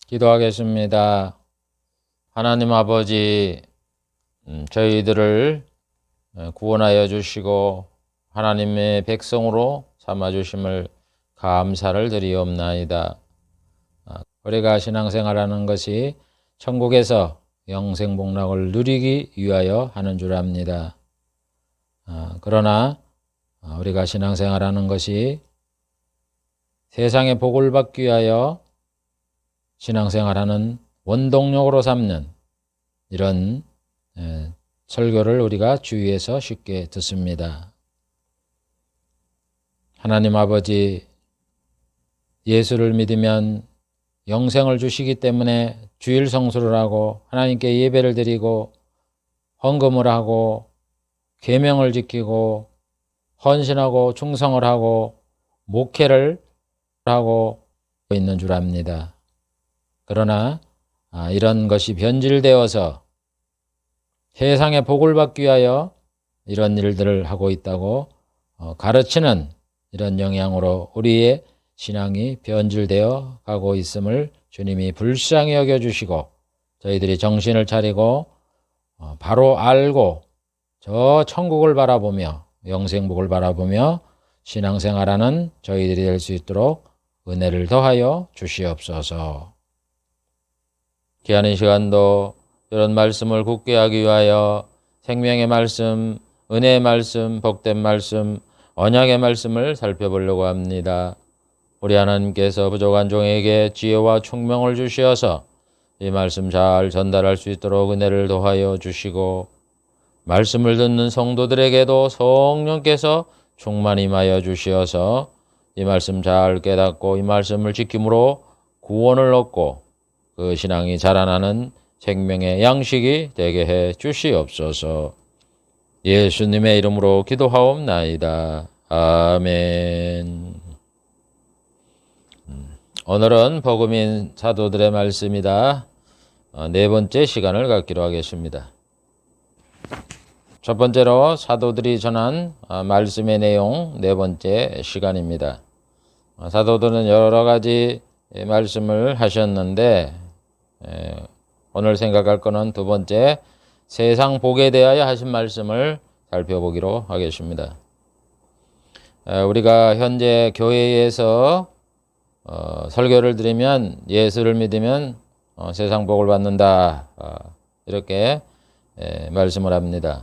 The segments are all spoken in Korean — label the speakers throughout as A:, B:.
A: 기도하겠습니다. 하나님 아버지, 저희들을 구원하여 주시고 하나님의 백성으로 삼아 주심을 감사를 드리옵나이다. 우리가 신앙생활하는 것이 천국에서 영생복락을 누리기 위하여 하는 줄 압니다. 그러나 우리가 신앙생활하는 것이 세상의 복을 받기 위하여 신앙생활하는 원동력으로 삼는 이런 설교를 우리가 주위에서 쉽게 듣습니다. 하나님 아버지, 예수를 믿으면 영생을 주시기 때문에 주일 성수를 하고 하나님께 예배를 드리고 헌금을 하고 계명을 지키고 헌신하고 충성을 하고 목회를 하고 있는 줄 압니다. 그러나 이런 것이 변질되어서 세상의 복을 받기 위하여 이런 일들을 하고 있다고 가르치는 이런 영향으로 우리의 신앙이 변질되어 가고 있음을 주님이 불쌍히 여겨주시고 저희들이 정신을 차리고 바로 알고 저 천국을 바라보며 영생복을 바라보며 신앙생활하는 저희들이 될 수 있도록 은혜를 더하여 주시옵소서. 귀한 시간도 이런 말씀을 굳게 하기 위하여 생명의 말씀, 은혜의 말씀, 복된 말씀, 언약의 말씀을 살펴보려고 합니다. 우리 하나님께서 부족한 종에게 지혜와 총명을 주시어서 이 말씀 잘 전달할 수 있도록 은혜를 더하여 주시고 말씀을 듣는 성도들에게도 성령께서 충만히 임하여 주시어서 이 말씀 잘 깨닫고 이 말씀을 지킴으로 구원을 얻고 그 신앙이 자라나는 생명의 양식이 되게 해 주시옵소서. 예수님의 이름으로 기도하옵나이다. 아멘. 오늘은 복음인 사도들의 말씀이다. 네 번째 시간을 갖기로 하겠습니다. 첫 번째로 사도들이 전한 말씀의 내용 네 번째 시간입니다. 사도들은 여러 가지 말씀을 하셨는데 오늘 생각할 것은 두 번째 세상 복에 대하여 하신 말씀을 살펴보기로 하겠습니다. 우리가 현재 교회에서 설교를 드리면 예수를 믿으면 세상 복을 받는다 이렇게 말씀을 합니다.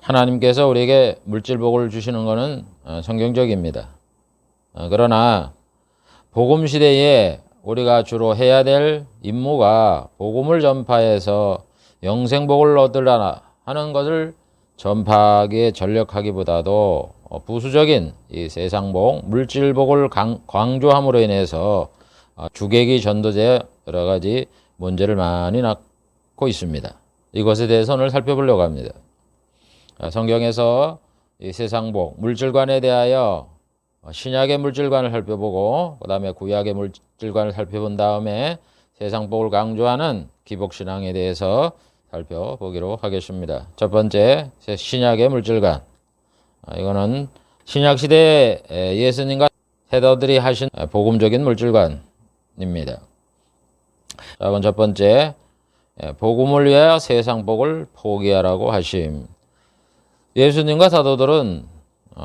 A: 하나님께서 우리에게 물질 복을 주시는 것은 성경적입니다. 그러나 복음 시대에 우리가 주로 해야 될 임무가 복음을 전파해서 영생복을 얻으라 하는 것을 전파하기에 전력하기보다도 부수적인 이 세상복, 물질복을 강조함으로 인해서 주객이 전도제 여러 가지 문제를 많이 낳고 있습니다. 이것에 대해서 오늘 살펴보려고 합니다. 성경에서 이 세상복, 물질관에 대하여 신약의 물질관을 살펴보고 그 다음에 구약의 물질관을 살펴본 다음에 세상복을 강조하는 기복신앙에 대해서 살펴보기로 하겠습니다. 첫 번째, 신약의 물질관. 이거는 신약시대에 예수님과 세도들이 하신 복음적인 물질관입니다. 그럼 첫 번째, 복음을 위하여 세상복을 포기하라고 하심. 예수님과 사도들은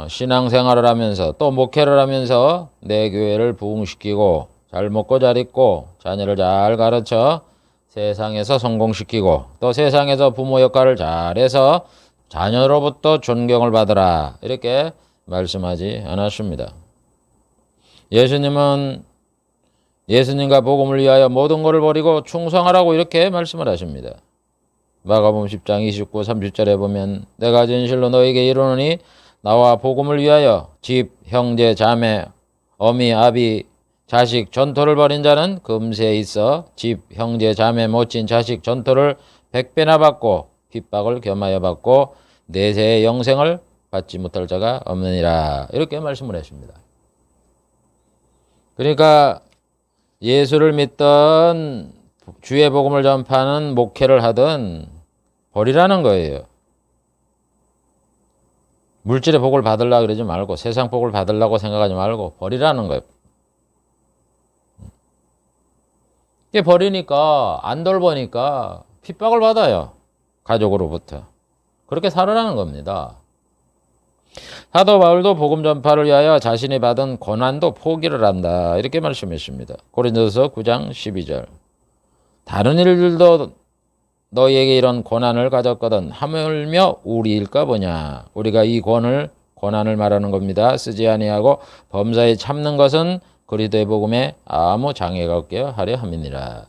A: 신앙생활을 하면서 또 목회를 하면서 내 교회를 부흥시키고 잘 먹고 잘 입고 자녀를 잘 가르쳐 세상에서 성공시키고 또 세상에서 부모 역할을 잘해서 자녀로부터 존경을 받으라 이렇게 말씀하지 않았습니다. 예수님은 예수님과 복음을 위하여 모든 것을 버리고 충성하라고 이렇게 말씀을 하십니다. 마가복음 10장 29, 30절에 보면 내가 진실로 너에게 이르노니 나와 복음을 위하여 집, 형제, 자매, 어미, 아비, 자식, 전토를 벌인 자는 금세에 있어 집, 형제, 자매, 모친, 자식, 전토를 100배나 받고 핍박을 겸하여 받고 내세의 영생을 받지 못할 자가 없느니라 이렇게 말씀을 했습니다. 그러니까 예수를 믿던 주의 복음을 전파하는 목회를 하든 버리라는 거예요. 물질의 복을 받으려고 그러지 말고 세상 복을 받으려고 생각하지 말고 버리라는 거예요. 이게 버리니까 안 돌보니까 핍박을 받아요. 가족으로부터. 그렇게 살아라는 겁니다. 사도 바울도 복음 전파를 위하여 자신이 받은 고난도 포기를 한다. 이렇게 말씀했습니다. 고린도서 9장 12절. 다른 일들도 너희에게 이런 고난을 가졌거든 하물며 우리일까 보냐. 우리가 이 고난을 말하는 겁니다. 쓰지 아니하고 범사에 참는 것은 그리스도의 복음에 아무 장애가 없게 하려 함이니라.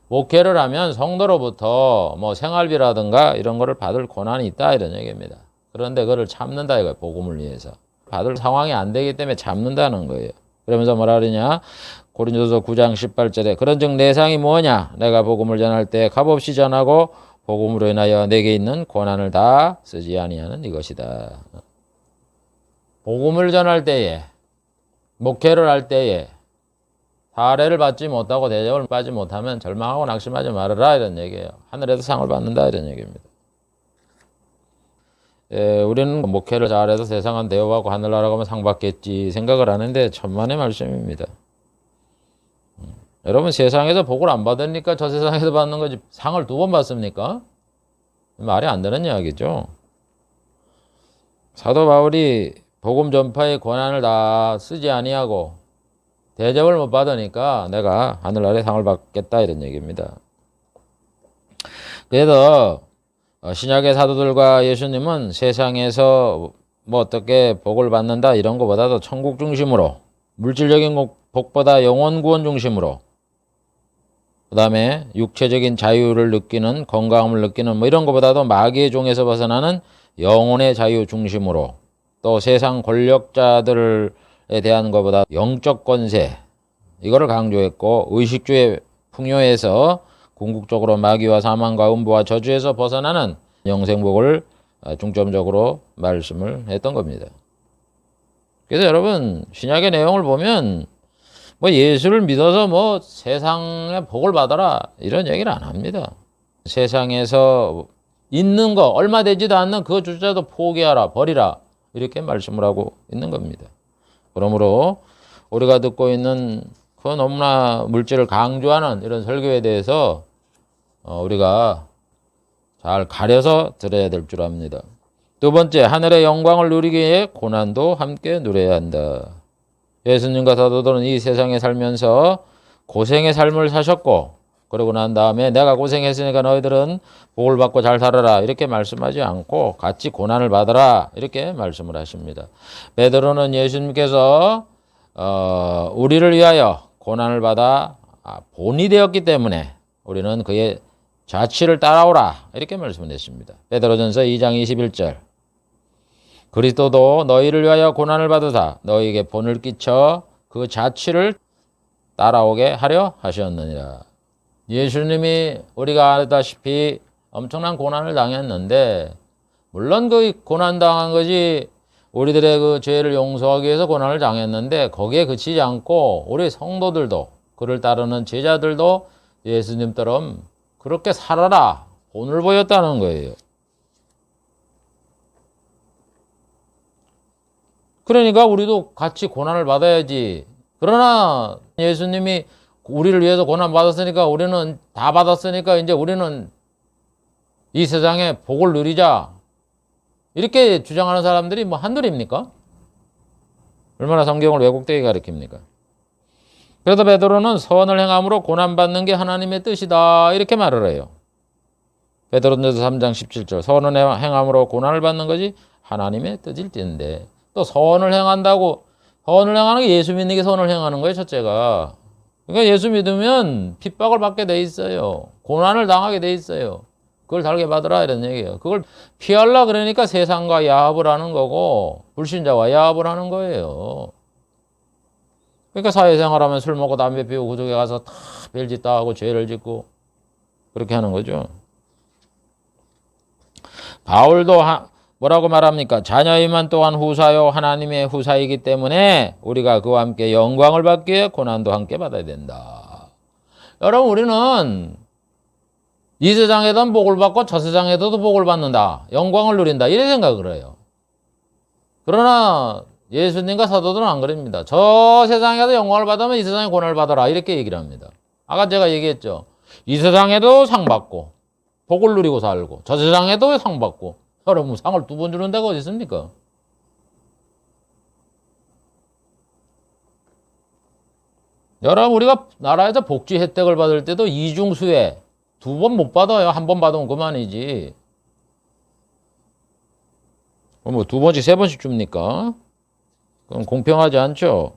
A: 목회를 하면 성도로부터 뭐 생활비라든가 이런 거를 받을 고난이 있다 이런 얘기입니다. 그런데 그걸 참는다 이거예요. 복음을 위해서. 받을 상황이 안 되기 때문에 참는다는 거예요. 그러면서 뭐라 그러냐. 고린도서 9장 18절에 그런즉 내 상이 뭐냐. 내가 복음을 전할 때 값없이 전하고 복음으로 인하여 내게 있는 고난을 다 쓰지 아니하는 이것이다. 복음을 전할 때에 목회를 할 때에 사례를 받지 못하고 대접을 받지 못하면 절망하고 낙심하지 말아라 이런 얘기예요. 하늘에서 상을 받는다 이런 얘기입니다. 우리는 목회를 잘해서 세상은 대우하고 하늘나라 가면 상 받겠지 생각을 하는데 천만의 말씀입니다. 여러분 세상에서 복을 안 받으니까 저 세상에서 받는 거지 상을 2번 받습니까? 말이 안 되는 이야기죠. 사도 바울이 복음 전파의 권한을 다 쓰지 아니하고 대접을 못 받으니까 내가 하늘나라의 상을 받겠다 이런 얘기입니다. 그래서 신약의 사도들과 예수님은 세상에서 뭐 어떻게 복을 받는다 이런 것보다도 천국 중심으로 물질적인 복보다 영혼 구원 중심으로 그 다음에 육체적인 자유를 느끼는 건강함을 느끼는 뭐 이런 것보다도 마귀의 종에서 벗어나는 영혼의 자유 중심으로 또 세상 권력자들에 대한 것보다 영적 권세 이거를 강조했고 의식주의 풍요에서 궁극적으로 마귀와 사망과 음부와 저주에서 벗어나는 영생복을 중점적으로 말씀을 했던 겁니다. 그래서 여러분 신약의 내용을 보면 뭐 예수를 믿어서 뭐 세상의 복을 받아라 이런 얘기를 안 합니다. 세상에서 있는 거 얼마 되지도 않는 그 주자도 포기하라 버리라 이렇게 말씀을 하고 있는 겁니다. 그러므로 우리가 듣고 있는 그 너무나 물질을 강조하는 이런 설교에 대해서 우리가 잘 가려서 들어야 될 줄 압니다. 2번째, 하늘의 영광을 누리기 위해 고난도 함께 누려야 한다. 예수님과 사도들은 이 세상에 살면서 고생의 삶을 사셨고 그러고 난 다음에 내가 고생했으니까 너희들은 복을 받고 잘 살아라 이렇게 말씀하지 않고 같이 고난을 받아라 이렇게 말씀을 하십니다. 베드로는 예수님께서 우리를 위하여 고난을 받아 본이 되었기 때문에 우리는 그의 자취를 따라오라 이렇게 말씀을 했습니다. 베드로전서 2장 21절 그리스도도 너희를 위하여 고난을 받으사 너희에게 본을 끼쳐 그 자취를 따라오게 하려 하셨느니라. 예수님이 우리가 알다시피 엄청난 고난을 당했는데 물론 그 고난 당한 것이 우리들의 그 죄를 용서하기 위해서 고난을 당했는데 거기에 그치지 않고 우리 성도들도 그를 따르는 제자들도 예수님처럼 그렇게 살아라 본을 보였다는 거예요. 그러니까 우리도 같이 고난을 받아야지. 그러나 예수님이 우리를 위해서 고난 받았으니까 우리는 다 받았으니까 이제 우리는 이 세상에 복을 누리자. 이렇게 주장하는 사람들이 뭐 한둘입니까? 얼마나 성경을 왜곡되게 가르칩니까? 그래서 베드로는 선을 행함으로 고난받는 게 하나님의 뜻이다. 이렇게 말을 해요. 베드로전서 3장 17절 선을 행함으로 고난을 받는 것이 하나님의 뜻일진데 또 선을 행한다고 선을 행하는 게 예수 믿는 게 선을 행하는 거예요. 첫째가. 그러니까 예수 믿으면 핍박을 받게 돼 있어요. 고난을 당하게 돼 있어요. 그걸 달게 받으라 이런 얘기예요. 그걸 피하려 그러니까 세상과 야합을 하는 거고 불신자와 야합을 하는 거예요. 그러니까 사회생활하면 술 먹고 담배 피우고 그쪽에 가서 다 별짓다 하고 죄를 짓고 그렇게 하는 거죠. 바울도 뭐라고 말합니까? 자녀이면 또한 후사요 하나님의 후사이기 때문에 우리가 그와 함께 영광을 받기 위해 고난도 함께 받아야 된다. 여러분 우리는 이 세상에도 복을 받고 저 세상에도 복을 받는다. 영광을 누린다. 이런 생각을 해요. 그러나 예수님과 사도들은 안 그럽니다. 저 세상에도 영광을 받으면 이 세상에 고난을 받아라. 이렇게 얘기를 합니다. 아까 제가 얘기했죠. 이 세상에도 상 받고 복을 누리고 살고 저 세상에도 상 받고. 여러분 상을 두 번 주는 데가 어디 있습니까? 여러분 우리가 나라에서 복지 혜택을 받을 때도 이중수혜 두 번 못 받아요. 한 번 받으면 그만이지. 그럼 뭐 두 번씩 세 번씩 줍니까? 그럼 공평하지 않죠.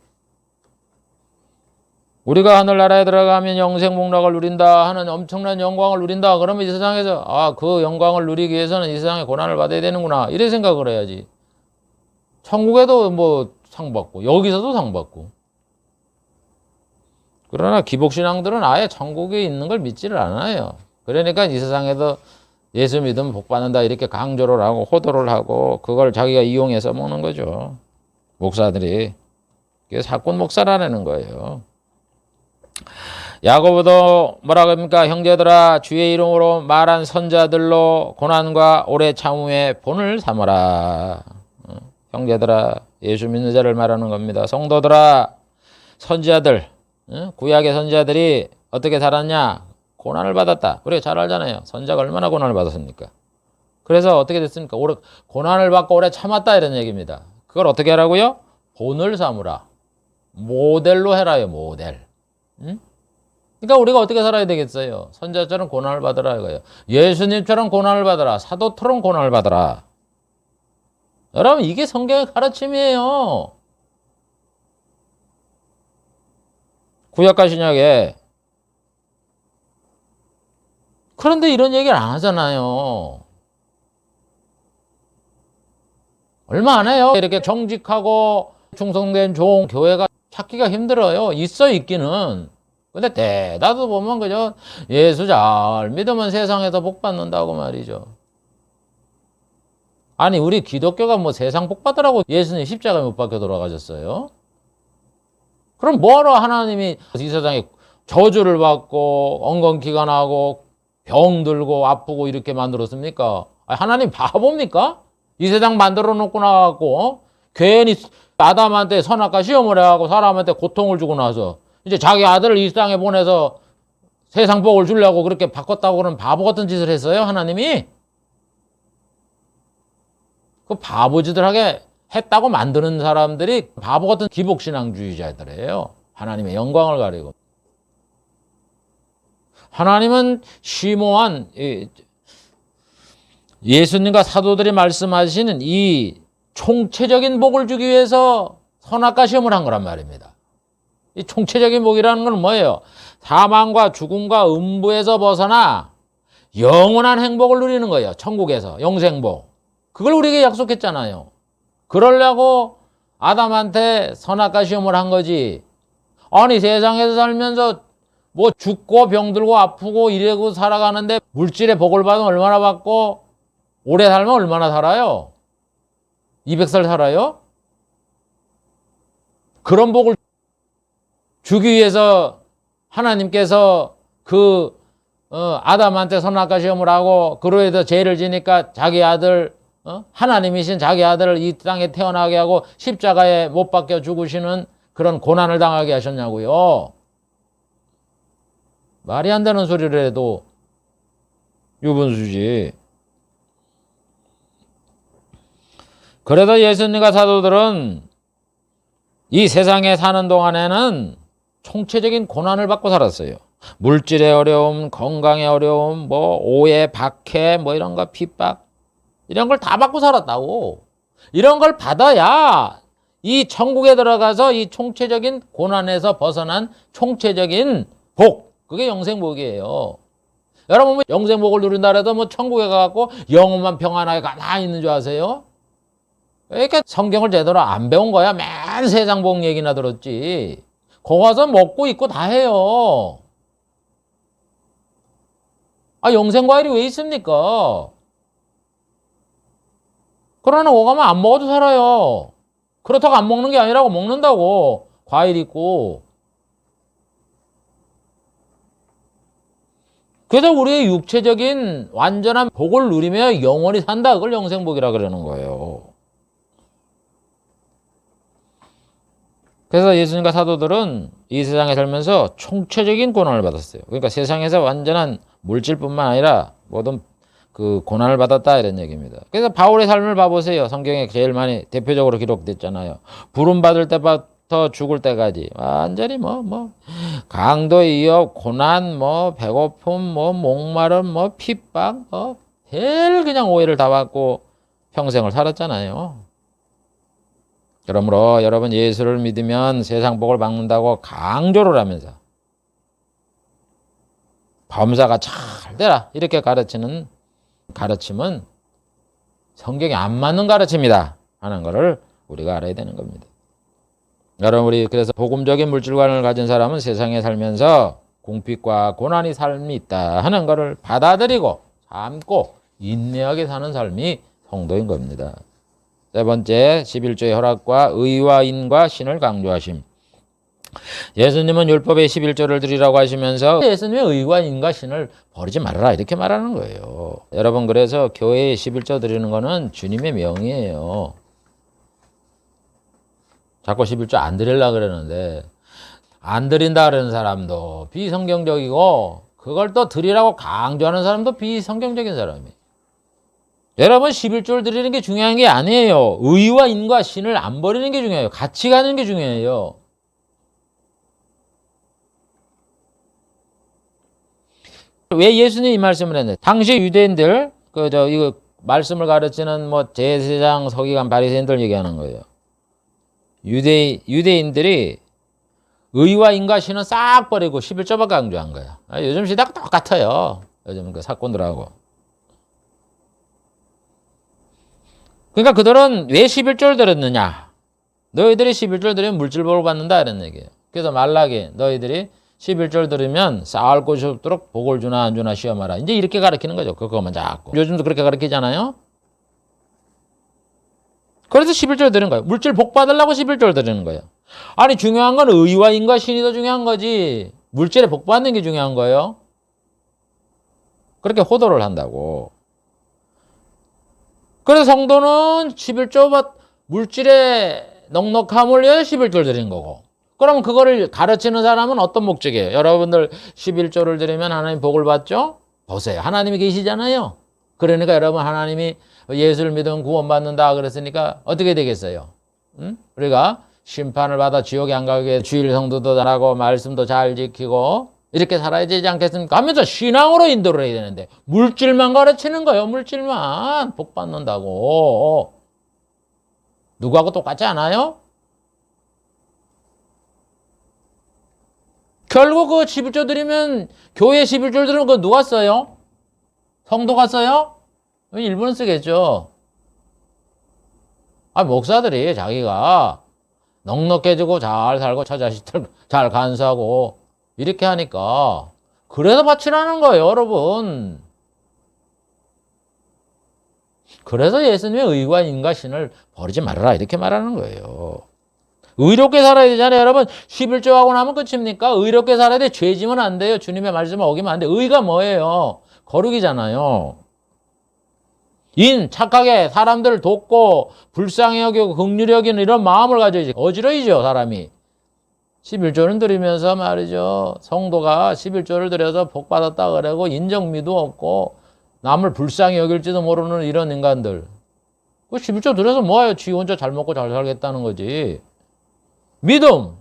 A: 우리가 하늘나라에 들어가면 영생복락을 누린다 하는 엄청난 영광을 누린다. 그러면 이 세상에서 그 영광을 누리기 위해서는 이 세상에 고난을 받아야 되는구나. 이래 생각을 해야지. 천국에도 뭐 상 받고 여기서도 상 받고. 그러나 기복신앙들은 아예 천국에 있는 걸 믿지를 않아요. 그러니까 이 세상에도 예수 믿으면 복 받는다 이렇게 강조를 하고 호도를 하고 그걸 자기가 이용해서 먹는 거죠. 목사들이. 그게 사꾼 목사라는 거예요. 야고보도 뭐라고 합니까? 형제들아 주의 이름으로 말한 선자들로 고난과 오래 참음의 본을 삼아라. 형제들아 예수 믿는 자를 말하는 겁니다. 성도들아 선지자들 구약의 선지자들이 어떻게 살았냐? 고난을 받았다. 우리가 잘 알잖아요. 선지자가 얼마나 고난을 받았습니까? 그래서 어떻게 됐습니까? 오래 고난을 받고 오래 참았다 이런 얘기입니다. 그걸 어떻게 하라고요? 본을 삼으라. 모델로 해라요. 모델. 그러니까 우리가 어떻게 살아야 되겠어요? 선지자처럼 고난을 받으라 이거예요. 예수님처럼 고난을 받으라. 사도처럼 고난을 받으라. 여러분 이게 성경의 가르침이에요. 구약과 신약에. 그런데 이런 얘기를 안 하잖아요. 얼마 안 해요. 이렇게 정직하고 충성된 좋은 교회가 찾기가 힘들어요. 있어 있기는. 근데 대다수 보면 그저 예수 잘 믿으면 세상에서 복 받는다고 말이죠. 아니 우리 기독교가 뭐 세상 복 받으라고 예수님 십자가에 못 박혀 돌아가셨어요? 그럼 뭐하러 하나님이 이 세상에 저주를 받고 엉겅퀴가 나고 병들고 아프고 이렇게 만들었습니까? 하나님 바보입니까? 이 세상 만들어 놓고 나갖고 괜히 아담한테 선악과 시험을 해갖고 사람한테 고통을 주고 나서 이제 자기 아들을 이 땅에 보내서 세상 복을 주려고 그렇게 바꿨다고 그런 바보 같은 짓을 했어요, 하나님이? 그 바보짓을하게 했다고 만드는 사람들이 바보 같은 기복신앙주의자들이에요. 하나님의 영광을 가리고. 하나님은 심오한 예수님과 사도들이 말씀하시는 이 총체적인 복을 주기 위해서 선악과 시험을 한 거란 말입니다. 이 총체적인 복이라는 건 뭐예요? 사망과 죽음과 음부에서 벗어나 영원한 행복을 누리는 거예요. 천국에서 영생복. 그걸 우리에게 약속했잖아요. 그러려고 아담한테 선악과 시험을 한 거지. 아니 세상에서 살면서 뭐 죽고 병들고 아프고 이러고 살아가는데 물질의 복을 받으면 얼마나 받고 오래 살면 얼마나 살아요? 200살 살아요? 그런 복을 주기 위해서 하나님께서 아담한테 선악과 시험을 하고 그로 해서 죄를 지니까 자기 아들 하나님이신 자기 아들을 이 땅에 태어나게 하고 십자가에 못 박혀 죽으시는 그런 고난을 당하게 하셨냐고요. 말이 안 되는 소리를 해도 유분수지. 그래도 예수님과 사도들은 이 세상에 사는 동안에는 총체적인 고난을 받고 살았어요. 물질의 어려움, 건강의 어려움, 뭐 오해, 박해, 뭐 이런 거 핍박 이런 걸 다 받고 살았다고. 이런 걸 받아야 이 천국에 들어가서 이 총체적인 고난에서 벗어난 총체적인 복, 그게 영생복이에요. 여러분 뭐 영생복을 누린다 해도 뭐 천국에 가갖고 영혼만 평안하게 가만히 있는 줄 아세요? 그러니까 성경을 제대로 안 배운 거야. 맨 세상 복 얘기나 들었지. 거기 가서 먹고 입고 다 해요. 영생과일이 왜 있습니까? 그러나 거기 가면 안 먹어도 살아요. 그렇다고 안 먹는 게 아니라고 먹는다고. 과일 있고. 그래서 우리의 육체적인 완전한 복을 누리며 영원히 산다. 그걸 영생복이라 그러는 거예요. 그래서 예수님과 사도들은 이 세상에 살면서 총체적인 고난을 받았어요. 그러니까 세상에서 완전한 물질뿐만 아니라 모든 그 고난을 받았다 이런 얘기입니다. 그래서 바울의 삶을 봐보세요. 성경에 제일 많이 대표적으로 기록됐잖아요. 부름 받을 때부터 죽을 때까지 완전히 강도 위협, 고난, 배고픔, 목마름, 핍박, 제일 그냥 오해를 다 받고 평생을 살았잖아요. 그러므로 여러분 예수를 믿으면 세상 복을 받는다고 강조를 하면서 범사가 잘 되라 이렇게 가르치는 가르침은 성경에 안 맞는 가르침이다 하는 것을 우리가 알아야 되는 겁니다. 여러분 우리 그래서 복음적인 물질관을 가진 사람은 세상에 살면서 궁핍과 고난이 삶이 있다 하는 것을 받아들이고 참고 인내하게 사는 삶이 성도인 겁니다. 세 번째 11조의 허락과 의와 인과 신을 강조하심. 예수님은 율법의 11조를 드리라고 하시면서 예수님의 의와 인과 신을 버리지 말아라 이렇게 말하는 거예요. 여러분 그래서 교회에 11조 드리는 거는 주님의 명이에요. 자꾸 11조 안 드리려고 그러는데 안 드린다 그러는 사람도 비성경적이고 그걸 또 드리라고 강조하는 사람도 비성경적인 사람이에요. 여러분 11조를 드리는 게 중요한 게 아니에요. 의와 인과 신을 안 버리는 게 중요해요. 같이 가는 게 중요해요. 왜 예수님이 이 말씀을 했냐? 당시 유대인들 이거 말씀을 가르치는 제사장, 서기관, 바리새인들 얘기하는 거예요. 유대인들이 의와 인과 신은 싹 버리고 11조만 강조한 거예요. 요즘 시대가 똑같아요. 요즘 그 사건들하고. 그러니까 그들은 왜 11조를 들었느냐? 너희들이 11조를 들으면 물질복을 받는다 이런 얘기예요. 그래서 말라기 너희들이 11조를 들으면 쌓을 곳이 없도록 복을 주나 안 주나 시험하라. 이제 이렇게 가르치는 거죠. 그거만 자꾸. 요즘도 그렇게 가르치잖아요. 그래서 11조를 드리는 거예요. 물질 복 받으려고 11조를 드리는 거예요. 아니 중요한 건 의와 인과 신이 더 중요한 거지. 물질에 복 받는 게 중요한 거예요. 그렇게 호도를 한다고. 그래서 성도는 11조 물질의 넉넉함을 위해 11조를 드리는 거고. 그럼 그거를 가르치는 사람은 어떤 목적이에요? 여러분들 11조를 드리면 하나님 복을 받죠? 보세요. 하나님이 계시잖아요. 그러니까 여러분 하나님이 예수를 믿으면 구원받는다 그랬으니까 어떻게 되겠어요? 우리가 심판을 받아 지옥에 안 가게 주일 성도도 잘하고 말씀도 잘 지키고 이렇게 살아야 되지 않겠습니까? 하면서 신앙으로 인도를 해야 되는데 물질만 가르치는 거예요. 물질만 복 받는다고. 누구하고 똑같지 않아요? 결국 그 11조 드리면 교회 11조 드리면 그거 누가 써요? 성도가 써요? 일부는 쓰겠죠. 목사들이 자기가 넉넉해지고 잘 살고 처자식들 잘 간수하고 이렇게 하니까 그래서 바치라는 거예요, 여러분. 그래서 예수님의 의와 인과 신을 버리지 말아라 이렇게 말하는 거예요. 의롭게 살아야 되잖아요. 여러분 11조 하고 나면 끝입니까? 의롭게 살아야 돼. 죄 지면 안 돼요. 주님의 말씀을 어기면 안 돼. 의가 뭐예요? 거룩이잖아요. 착하게 사람들을 돕고 불쌍히 여기고 긍휼히 여기는 이런 마음을 가져야지. 어지러이죠 사람이. 11조는 드리면서 말이죠. 성도가 11조를 드려서 복 받았다 그러고 인정미도 없고 남을 불쌍히 여길지도 모르는 이런 인간들. 그 11조 드려서 뭐예요? 지 혼자 잘 먹고 잘 살겠다는 거지. 믿음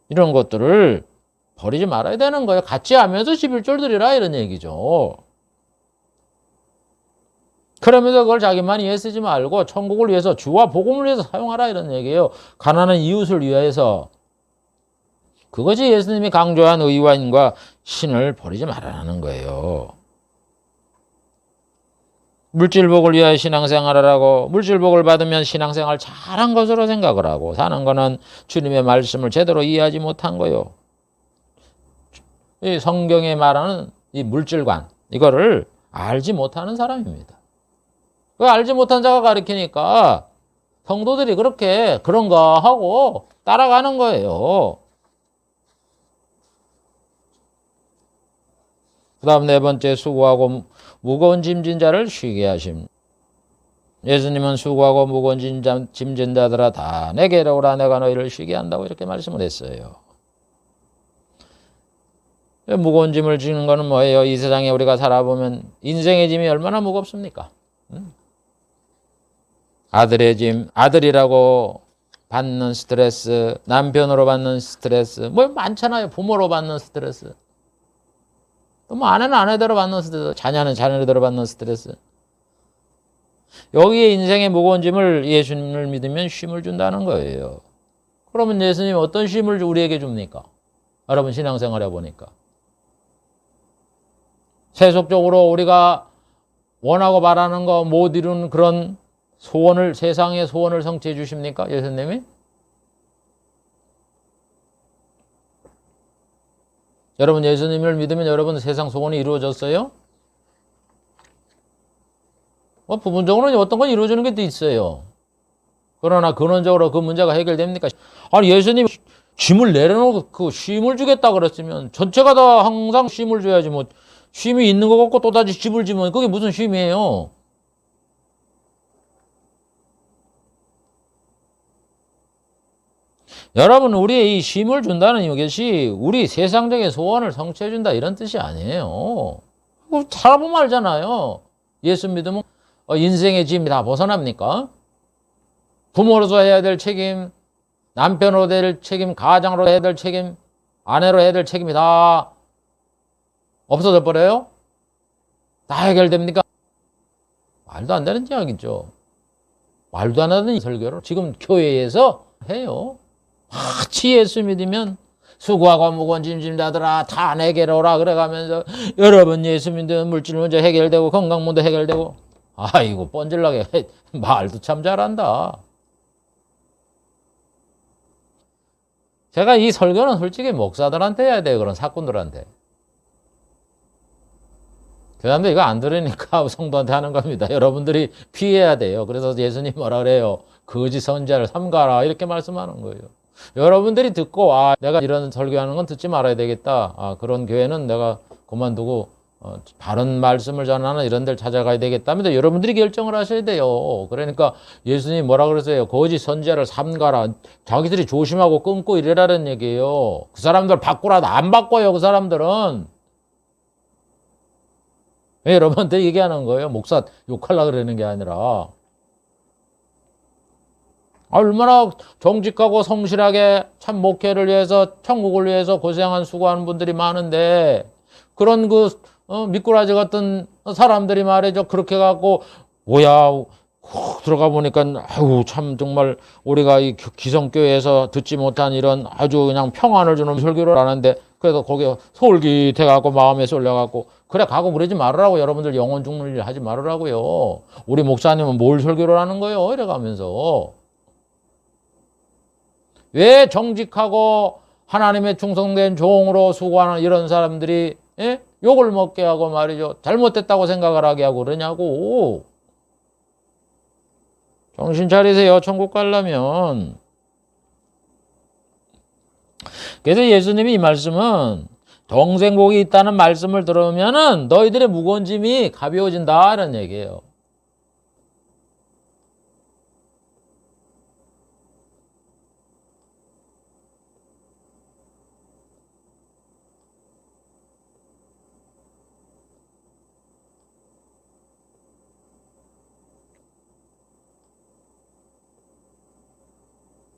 A: 이런 것들을 버리지 말아야 되는 거예요. 같이 하면서 11조를 드리라 이런 얘기죠. 그러면서 그걸 자기만 위해 쓰지 말고 천국을 위해서 주와 복음을 위해서 사용하라 이런 얘기예요. 가난한 이웃을 위해서. 그것이 예수님이 강조한 의와 인과 신을 버리지 말라는 거예요. 물질복을 위하여 신앙생활을 하고 물질복을 받으면 신앙생활 잘한 것으로 생각을 하고 사는 거는 주님의 말씀을 제대로 이해하지 못한 거예요. 이 성경에 말하는 이 물질관 이거를 알지 못하는 사람입니다. 그 알지 못한 자가 가르치니까 성도들이 그렇게 그런가 하고 따라가는 거예요. 그 다음 네 번째 수고하고 무거운 짐진 자를 쉬게 하심. 예수님은 수고하고 무거운 짐 진다들아 다 내게로 오라 내가 너희를 쉬게 한다고 이렇게 말씀을 했어요. 무거운 짐을 지는 거는 뭐예요? 이 세상에 우리가 살아보면 인생의 짐이 얼마나 무겁습니까? 아들의 짐, 아들이라고 받는 스트레스, 남편으로 받는 스트레스, 뭐 많잖아요. 부모로 받는 스트레스. 또 뭐 아내는 아내대로 받는 스트레스, 자녀는 자녀대로 받는 스트레스. 여기에 인생의 무거운 짐을 예수님을 믿으면 쉼을 준다는 거예요. 그러면 예수님이 어떤 쉼을 우리에게 줍니까? 여러분 신앙생활 해보니까. 세속적으로 우리가 원하고 바라는 거 못 이룬 그런 소원을, 세상의 소원을 성취해 주십니까? 예수님이? 여러분 예수님을 믿으면 여러분 세상 소원이 이루어졌어요? 부분적으로는 어떤 건 이루어지는 게 또 있어요. 그러나 근원적으로 그 문제가 해결됩니까? 아니 예수님이 쉼을 내려놓고 그 쉼을 주겠다 그랬으면 전체가 다 항상 쉼을 줘야지 뭐 쉼이 있는 것 같고 또다시 집을 지면 그게 무슨 쉼이에요? 여러분 우리 이 쉼을 준다는 이것이 우리 세상적인 소원을 성취해 준다 이런 뜻이 아니에요. 살아보면 알잖아요. 예수 믿으면 인생의 짐이 다 벗어납니까? 부모로서 해야 될 책임, 남편으로 될 책임, 가장으로 해야 될 책임, 아내로 해야 될 책임이 다 없어져 버려요? 다 해결됩니까? 말도 안 되는 이야기죠. 말도 안 하는 설교를 지금 교회에서 해요. 마치 예수 믿으면 수고하고 무거운 짐 다들아 다 내게로 오라 그래가면서 여러분 예수 믿으면 물질 문제 해결되고 건강 문제 해결되고 아이고 뻔질나게 말도 참 잘한다. 제가 이 설교는 솔직히 목사들한테 해야 돼요. 그런 사꾼들한테. 교회한테 이거 안 들으니까 성도한테 하는 겁니다. 여러분들이 피해야 돼요. 그래서 예수님 뭐라 그래요? 거짓 선지자를 삼가라 이렇게 말씀하는 거예요. 여러분들이 듣고 내가 이런 설교하는 건 듣지 말아야 되겠다. 그런 교회는 내가 그만두고 바른 말씀을 전하는 이런 데를 찾아가야 되겠다면서 여러분들이 결정을 하셔야 돼요. 그러니까 예수님이 뭐라 그러세요? 거짓 선지자를 삼가라. 자기들이 조심하고 끊고 이래라는 얘기예요. 그 사람들 바꾸라도 안 바꿔요. 그 사람들은. 왜 여러분한테 얘기하는 거예요? 목사 욕하려고 그러는 게 아니라. 얼마나 정직하고 성실하게 참 목회를 위해서 천국을 위해서 고생한 수고하는 분들이 많은데 그런 미꾸라지 같은 사람들이 말이죠. 그렇게 갖고 뭐야 들어가 보니까 아유 참 정말 우리가 이 기성교회에서 듣지 못한 이런 아주 그냥 평안을 주는 설교를 하는데 그래서 거기에 솔깃해 갖고 마음에 쏠려 갖고 그래 가고 그러지 말으라고. 여러분들 영혼 죽는 일 하지 말으라고요. 우리 목사님은 뭘 설교를 하는 거예요? 이래 가면서 왜 정직하고 하나님의 충성된 종으로 수고하는 이런 사람들이 욕을 먹게 하고 말이죠. 잘못됐다고 생각을 하게 하고 그러냐고. 정신 차리세요. 천국 가려면. 그래서 예수님이 이 말씀은 동생복이 있다는 말씀을 들으면은 너희들의 무거운 짐이 가벼워진다는 얘기예요.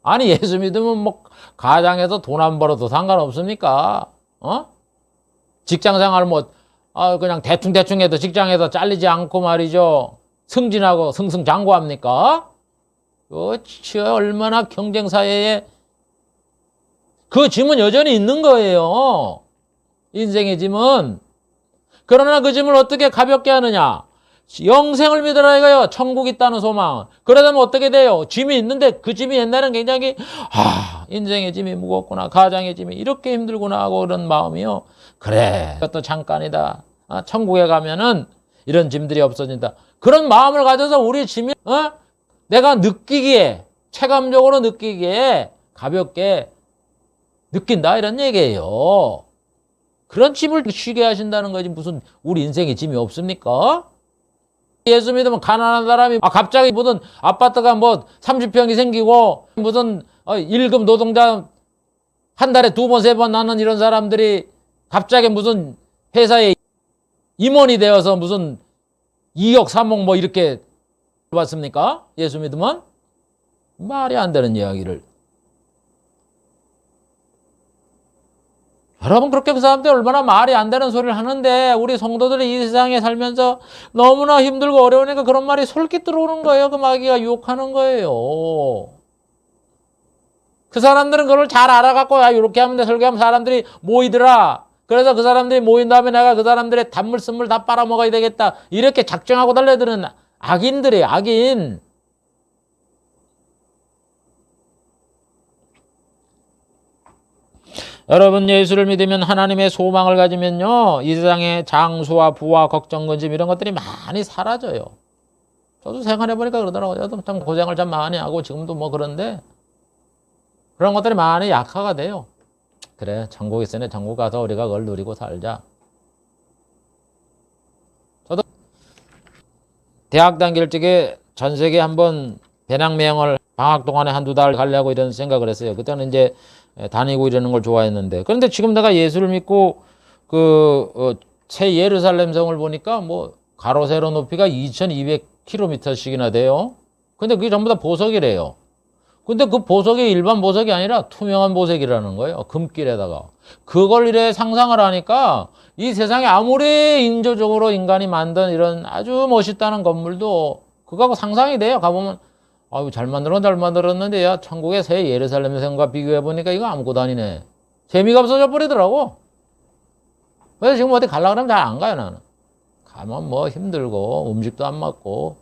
A: 아니 예수 믿으면 뭐 가장에서 돈 안 벌어도 상관없습니까? 직장생활 뭐 그냥 대충 해도 직장에서 잘리지 않고 말이죠. 승진하고 승승장구합니까? 그렇지. 얼마나 경쟁사회에 그 짐은 여전히 있는 거예요. 인생의 짐은. 그러나 그 짐을 어떻게 가볍게 하느냐? 영생을 믿으라 이거요. 천국 있다는 소망. 그러다면 어떻게 돼요? 짐이 있는데 그 짐이 옛날엔 굉장히 인생의 짐이 무겁구나. 가장의 짐이 이렇게 힘들구나 하고 그런 마음이요. 그래. 그것도 잠깐이다. 천국에 가면은 이런 짐들이 없어진다. 그런 마음을 가져서 우리 짐이 내가 느끼기에 체감적으로 느끼기에 가볍게 느낀다 이런 얘기예요. 그런 짐을 쉬게 하신다는 거지 무슨 우리 인생에 짐이 없습니까? 예수 믿으면 가난한 사람이 갑자기 무슨 아파트가 뭐 30평이 생기고 무슨 1급 노동자 한 달에 2번, 3번 나는 이런 사람들이 갑자기 무슨 회사에 임원이 되어서 무슨 2억, 3억 뭐 이렇게 받습니까? 예수 믿으면? 말이 안 되는 이야기를. 여러분, 그렇게 그 사람들이 얼마나 말이 안 되는 소리를 하는데 우리 성도들이 이 세상에 살면서 너무나 힘들고 어려우니까 그런 말이 솔깃 들어오는 거예요. 그 마귀가 유혹하는 거예요. 그 사람들은 그걸 잘 알아갖고 이렇게 하면 돼, 설교하면 사람들이 모이더라. 그래서 그 사람들이 모인 다음에 내가 그 사람들의 단물 쓴물 다 빨아먹어야 되겠다. 이렇게 작정하고 달려드는 악인들이에요. 악인. 여러분, 예수를 믿으면 하나님의 소망을 가지면요, 이 세상에 장수와 부와 걱정, 근심 이런 것들이 많이 사라져요. 저도 생활해보니까 그러더라고요. 저도 참 고생을 참 많이 하고 지금도 뭐 그런데 그런 것들이 많이 약화가 돼요. 그래, 천국 있으니 천국 가서 우리가 그걸 누리고 살자. 저도 대학 다닐 적에 전 세계 한번 배낭여행을 방학 동안에 한두 달 가려고 이런 생각을 했어요. 그때는 이제 다니고 이러는 걸 좋아했는데. 그런데 지금 내가 예수를 믿고 새 예루살렘 성을 보니까 뭐 가로 세로 높이가 2200km씩이나 돼요. 근데 그게 전부 다 보석이래요. 근데 그 보석이 일반 보석이 아니라 투명한 보석이라는 거예요. 금길에다가. 그걸 이래 상상을 하니까 이 세상에 아무리 인조적으로 인간이 만든 이런 아주 멋있다는 건물도 그거하고 상상이 돼요. 가보면 아유, 잘 만들었는데 야, 천국의 새 예루살렘 성과 비교해보니까 이거 아무것도 아니네. 재미가 없어져 버리더라고. 그래서 지금 어디 가려고 그러면 잘 안 가요, 나는. 가면 뭐 힘들고 음식도 안 맞고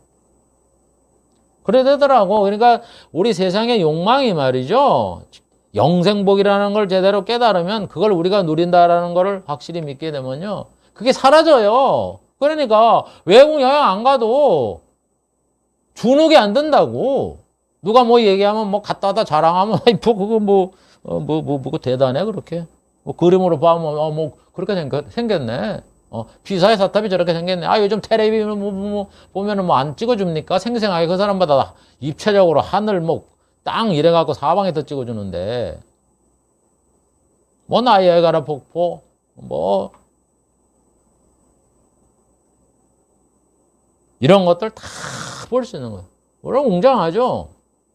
A: 그래 되더라고. 그러니까 우리 세상의 욕망이 말이죠, 영생복이라는 걸 제대로 깨달으면 그걸 우리가 누린다라는 걸 확실히 믿게 되면요, 그게 사라져요. 그러니까 외국 여행 안 가도 주눅이 안 든다고. 누가 뭐 얘기하면 뭐 갔다 와다 자랑하면 그거 뭐 대단해 그렇게. 뭐 그림으로 보면 뭐 그렇게 생겼네. 피사의 사탑이 저렇게 생겼네. 요즘 텔레비 보면은 뭐 안 찍어줍니까? 생생하게 그 사람마다 입체적으로 하늘 땅 이래갖고 사방에서 찍어주는데 뭐 나이아가라 폭포 뭐 이런 것들 다 볼 수 있는 거예요. 물론 웅장하죠.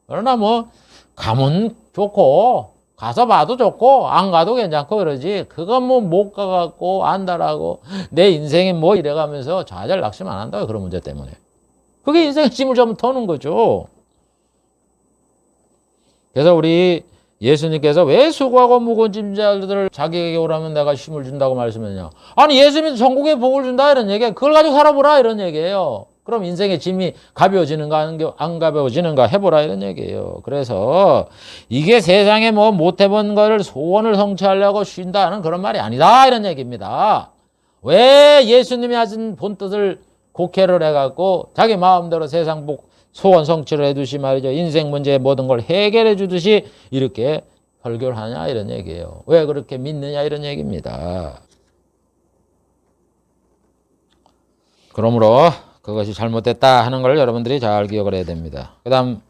A: 그러나 뭐 가면 좋고 가서 봐도 좋고 안 가도 괜찮고 그러지, 그건 뭐 못 가갖고 안다라고 내 인생이 뭐 이래가면서 좌절 낙심 안 한다, 그런 문제 때문에. 그게 인생의 짐을 좀 터는 거죠. 그래서 우리 예수님께서 왜 수고하고 무거운 짐자들을 자기에게 오라면 내가 힘을 준다고 말씀했냐. 아니, 예수님이 전국에 복을 준다 이런 얘기야. 그걸 가지고 살아보라 이런 얘기예요. 그럼 인생의 짐이 가벼워지는가 안 가벼워지는가 해보라 이런 얘기예요. 그래서 이게 세상에 뭐 못해본 거를 소원을 성취하려고 쉰다는 그런 말이 아니다 이런 얘기입니다. 왜 예수님이 하신 본뜻을 곡해를 해갖고 자기 마음대로 세상 복 소원 성취를 해두시 말이죠, 인생 문제의 모든 걸 해결해 주듯이 이렇게 설교를 하냐 이런 얘기예요. 왜 그렇게 믿느냐 이런 얘기입니다. 그러므로 그것이 잘못됐다 하는 걸 여러분들이 잘 기억을 해야 됩니다. 그 다음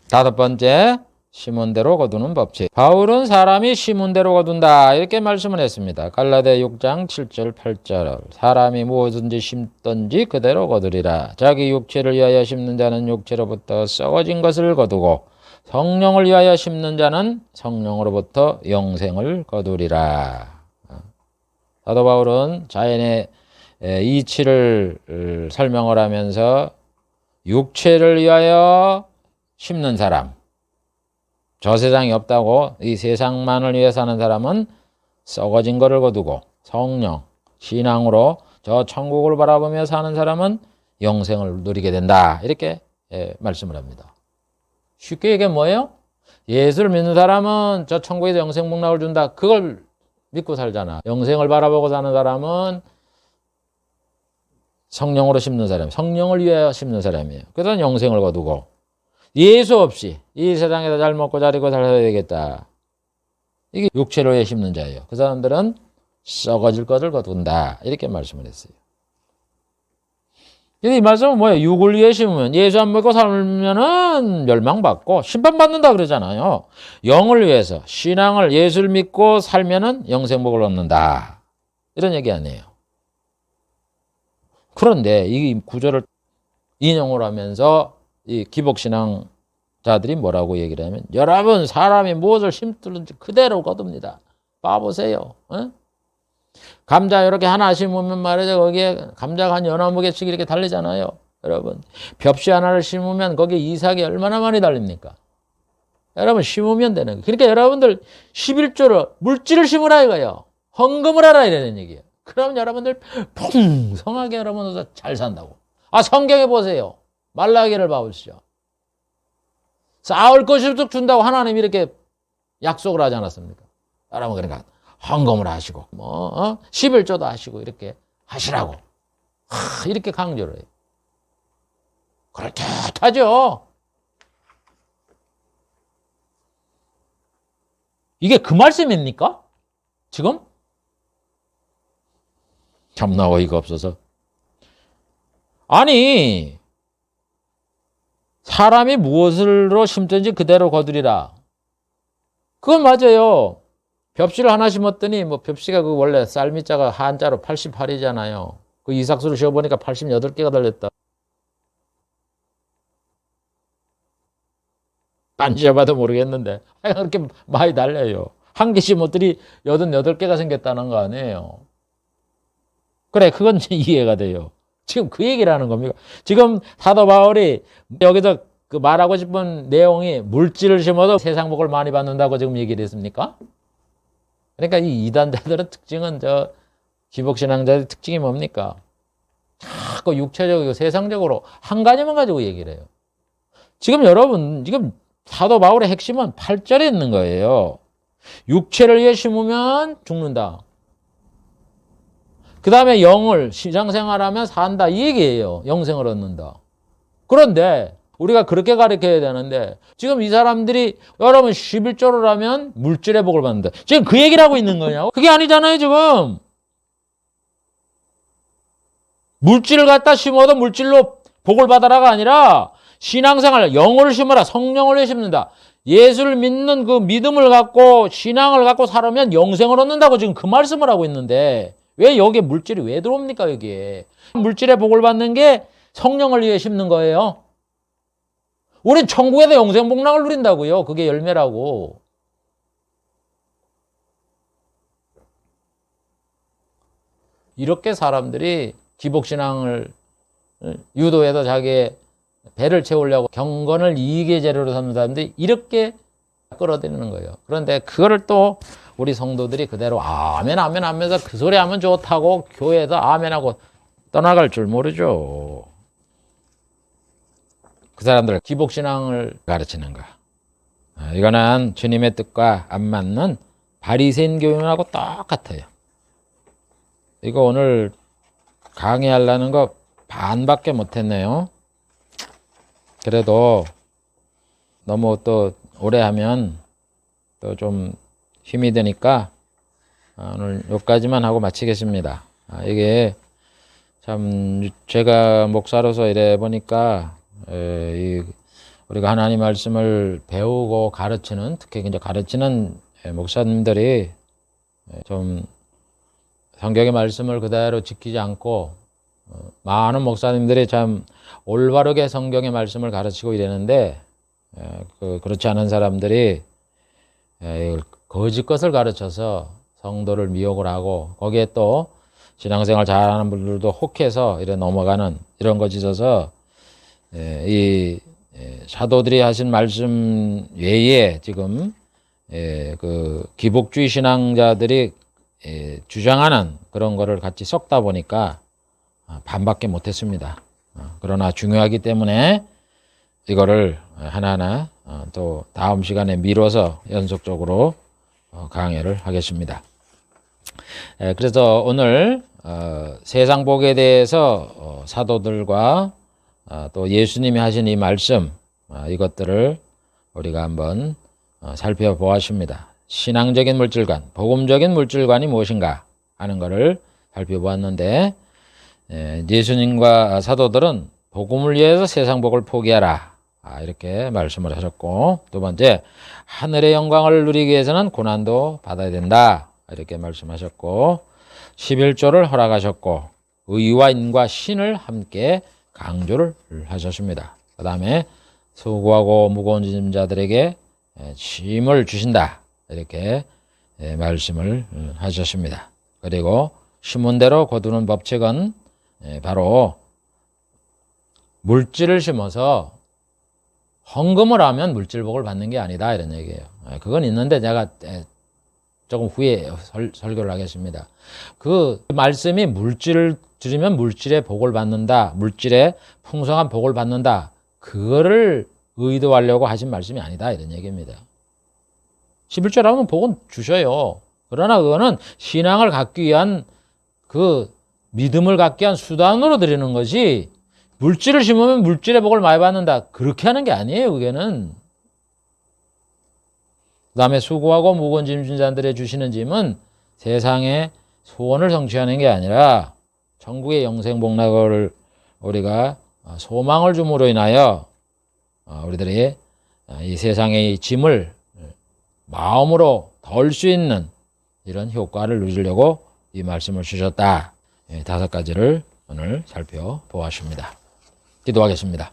A: 5번째, 심은대로 거두는 법칙. 바울은 사람이 심은대로 거둔다 이렇게 말씀을 했습니다. 갈라디아 6장 7절 8절. 사람이 무엇든지 심든지 그대로 거두리라. 자기 육체를 위하여 심는 자는 육체로부터 썩어진 것을 거두고 성령을 위하여 심는 자는 성령으로부터 영생을 거두리라. 사도 바울은 자연의 이치를 설명을 하면서 육체를 위하여 심는 사람, 저 세상이 없다고 이 세상만을 위해 사는 사람은 썩어진 것을 거두고 성령, 신앙으로 저 천국을 바라보며 사는 사람은 영생을 누리게 된다 이렇게 말씀을 합니다. 쉽게 얘기하면 뭐예요? 예수를 믿는 사람은 저 천국에서 영생 복락을 준다, 그걸 믿고 살잖아. 영생을 바라보고 사는 사람은 성령으로 심는 사람, 성령을 위하여 심는 사람이에요. 그래서 영생을 거두고 예수 없이 이 세상에서 잘 먹고 자리고 살아야 되겠다, 이게 육체로 위해 심는 자예요. 그 사람들은 썩어질 것을 거둔다 이렇게 말씀을 했어요. 근데 이 말씀은 뭐예요? 육을 위해 심으면 예수 안 믿고 살면은 멸망받고 심판받는다 그러잖아요. 영을 위해서 신앙을 예수를 믿고 살면은 영생복을 얻는다. 이런 얘기 아니에요. 그런데 이 구절을 인용을 하면서 이 기복신앙자들이 뭐라고 얘기를 하면 여러분 사람이 무엇을 심든지 그대로 거둡니다. 봐보세요. 어? 감자 이렇게 하나 심으면 말이죠. 거기에 감자가 한 연화무게씩 이렇게 달리잖아요. 여러분 벽시 하나를 심으면 거기에 이삭이 얼마나 많이 달립니까? 여러분 심으면 되는 거예요. 그러니까 여러분들 11조를 물질을 심으라 이거예요. 헌금을 하라 이라는 얘기예요. 그럼 여러분들 풍성하게 여러분들 잘 산다고. 아 성경에 보세요. 말라기를 봐보시죠. 쌓을 것이 준다고 하나님이 이렇게 약속을 하지 않았습니까? 여러분 그러니까 헌금을 하시고 11조도 하시고 이렇게 하시라고 이렇게 강조를 해요. 그럴듯하죠. 이게 그 말씀입니까? 지금? 참나 어이가 없어서. 아니 사람이 무엇으로 심든지 그대로 거두리라. 그건 맞아요. 벽시를 하나 심었더니 뭐 벽시가 그 원래 쌀미자가 한자로 88이잖아요. 그 이삭수를 지어보니까 88개가 달렸다. 안 지어봐도 모르겠는데 그렇게 많이 달려요. 한 개 심었더니 88개가 생겼다는 거 아니에요. 그래 그건 이해가 돼요. 지금 그 얘기를 하는 겁니까? 지금 사도 바울이 여기서 그 말하고 싶은 내용이 물질을 심어도 세상 복을 많이 받는다고 지금 얘기를 했습니까? 그러니까 이 이단자들의 특징은 기복신앙자의 특징이 뭡니까? 자꾸 육체적이고 세상적으로 한 가지만 가지고 얘기를 해요. 지금 여러분 지금 사도 바울의 핵심은 8절에 있는 거예요. 육체를 위해 심으면 죽는다. 그 다음에 영을 신앙생활하면 산다 이 얘기예요. 영생을 얻는다. 그런데 우리가 그렇게 가르쳐야 되는데 지금 이 사람들이 여러분 11조를 하면 물질의 복을 받는다. 지금 그 얘기를 하고 있는 거냐고? 그게 아니잖아요 지금. 물질을 갖다 심어도 물질로 복을 받아라가 아니라 신앙생활 영을 심어라. 성령을 심는다. 예수를 믿는 그 믿음을 갖고 신앙을 갖고 살으면 영생을 얻는다고 지금 그 말씀을 하고 있는데 왜 여기에 물질이 왜 들어옵니까 여기에? 물질의 복을 받는 게 성령을 위해 심는 거예요. 우린 천국에서 영생 복락을 누린다고요. 그게 열매라고. 이렇게 사람들이 기복신앙을 유도해서 자기의 배를 채우려고 경건을 이익의 재료로 삼는 사람들이 이렇게 끌어들이는 거예요. 그런데 그거를 또 우리 성도들이 그대로 아멘 아멘 하면서 그 소리 하면 좋다고 교회에서 아멘하고 떠나갈 줄 모르죠. 그 사람들 기복신앙을 가르치는가. 이거는 주님의 뜻과 안 맞는 바리새인 교훈하고 똑같아요. 이거 오늘 강의하려는 거 반밖에 못했네요. 그래도 너무 또 오래 하면 또 좀 힘이 드니까 오늘 여기까지만 하고 마치겠습니다. 이게 참 제가 목사로서 이래 보니까 우리가 하나님 말씀을 배우고 가르치는 특히 이제 가르치는 목사님들이 좀 성경의 말씀을 그대로 지키지 않고 많은 목사님들이 참 올바르게 성경의 말씀을 가르치고 이러는데 그렇지 않은 사람들이 거짓 것을 가르쳐서 성도를 미혹을 하고 거기에 또 신앙생활 잘하는 분들도 혹해서 이래 넘어가는 이런 것이 있어서 이 사도들이 하신 말씀 외에 지금 그 기복주의 신앙자들이 주장하는 그런 거를 같이 섞다 보니까 반밖에 못했습니다. 그러나 중요하기 때문에 이거를 하나하나 또 다음 시간에 미뤄서 연속적으로 강의를 하겠습니다. 그래서 오늘 세상 복에 대해서 사도들과 또 예수님이 하신 이 말씀 이것들을 우리가 한번 살펴보았습니다. 신앙적인 물질관, 복음적인 물질관이 무엇인가 하는 것을 살펴보았는데 예수님과 사도들은 복음을 위해서 세상 복을 포기하라. 이렇게 말씀을 하셨고, 두 번째, 하늘의 영광을 누리기 위해서는 고난도 받아야 된다. 이렇게 말씀하셨고, 11조를 허락하셨고, 의와 인과 신을 함께 강조를 하셨습니다. 그 다음에 수고하고 무거운 짐자들에게 짐을 주신다. 이렇게 말씀을 하셨습니다. 그리고 심은대로 거두는 법칙은 바로 물질을 심어서 헌금을 하면 물질복을 받는 게 아니다, 이런 얘기예요. 그건 있는데 제가 조금 후에 설교를 하겠습니다. 그 말씀이 물질을 들으면 물질의 복을 받는다, 물질의 풍성한 복을 받는다, 그거를 의도하려고 하신 말씀이 아니다, 이런 얘기입니다. 11조라면 복은 주셔요. 그러나 그거는 신앙을 갖기 위한, 그 믿음을 갖기 위한 수단으로 드리는 것이, 물질을 심으면 물질의 복을 많이 받는다, 그렇게 하는 게 아니에요. 그게는. 그 다음에 수고하고 무거운 짐 진 자들의 주시는 짐은 세상의 소원을 성취하는 게 아니라 천국의 영생 복락을 우리가 소망을 줌으로 인하여 우리들이 이 세상의 짐을 마음으로 덜 수 있는 이런 효과를 누리려고 이 말씀을 주셨다. 5가지를 오늘 살펴보았습니다. 기도하겠습니다.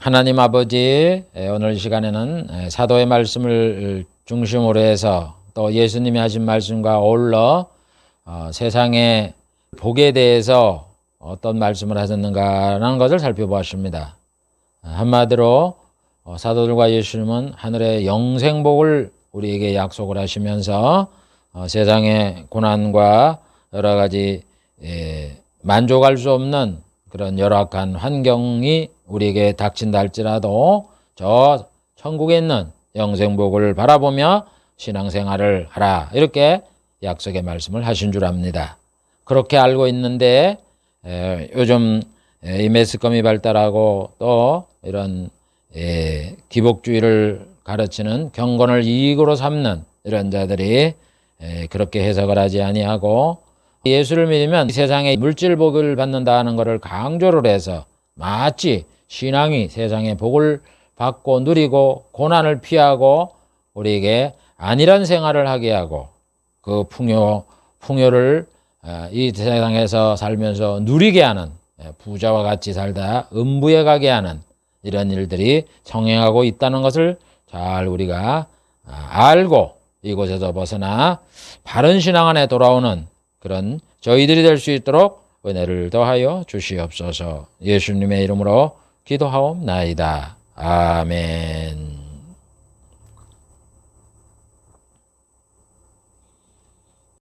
A: 하나님 아버지, 오늘 이 시간에는 사도의 말씀을 중심으로 해서 또 예수님이 하신 말씀과 어울러 세상의 복에 대해서 어떤 말씀을 하셨는가라는 것을 살펴보았습니다. 한마디로 사도들과 예수님은 하늘의 영생복을 우리에게 약속을 하시면서 세상의 고난과 여러 가지 만족할 수 없는 그런 열악한 환경이 우리에게 닥친다 할지라도 저 천국에 있는 영생복을 바라보며 신앙생활을 하라, 이렇게 약속의 말씀을 하신 줄 압니다. 그렇게 알고 있는데 요즘 이 매스컴이 발달하고 또 이런 기복주의를 가르치는 경건을 이익으로 삼는 이런 자들이 그렇게 해석을 하지 아니하고 예수를 믿으면 세상에 물질복을 받는다 하는 것을 강조를 해서 마치 신앙이 세상의 복을 받고 누리고 고난을 피하고 우리에게 안일한 생활을 하게 하고 그 풍요를 이 세상에서 살면서 누리게 하는, 부자와 같이 살다 음부에 가게 하는 이런 일들이 성행하고 있다는 것을 잘 우리가 알고 이곳에서 벗어나 바른 신앙 안에 돌아오는 그런 저희들이 될 수 있도록 은혜를 더하여 주시옵소서. 예수님의 이름으로 기도하옵나이다. 아멘.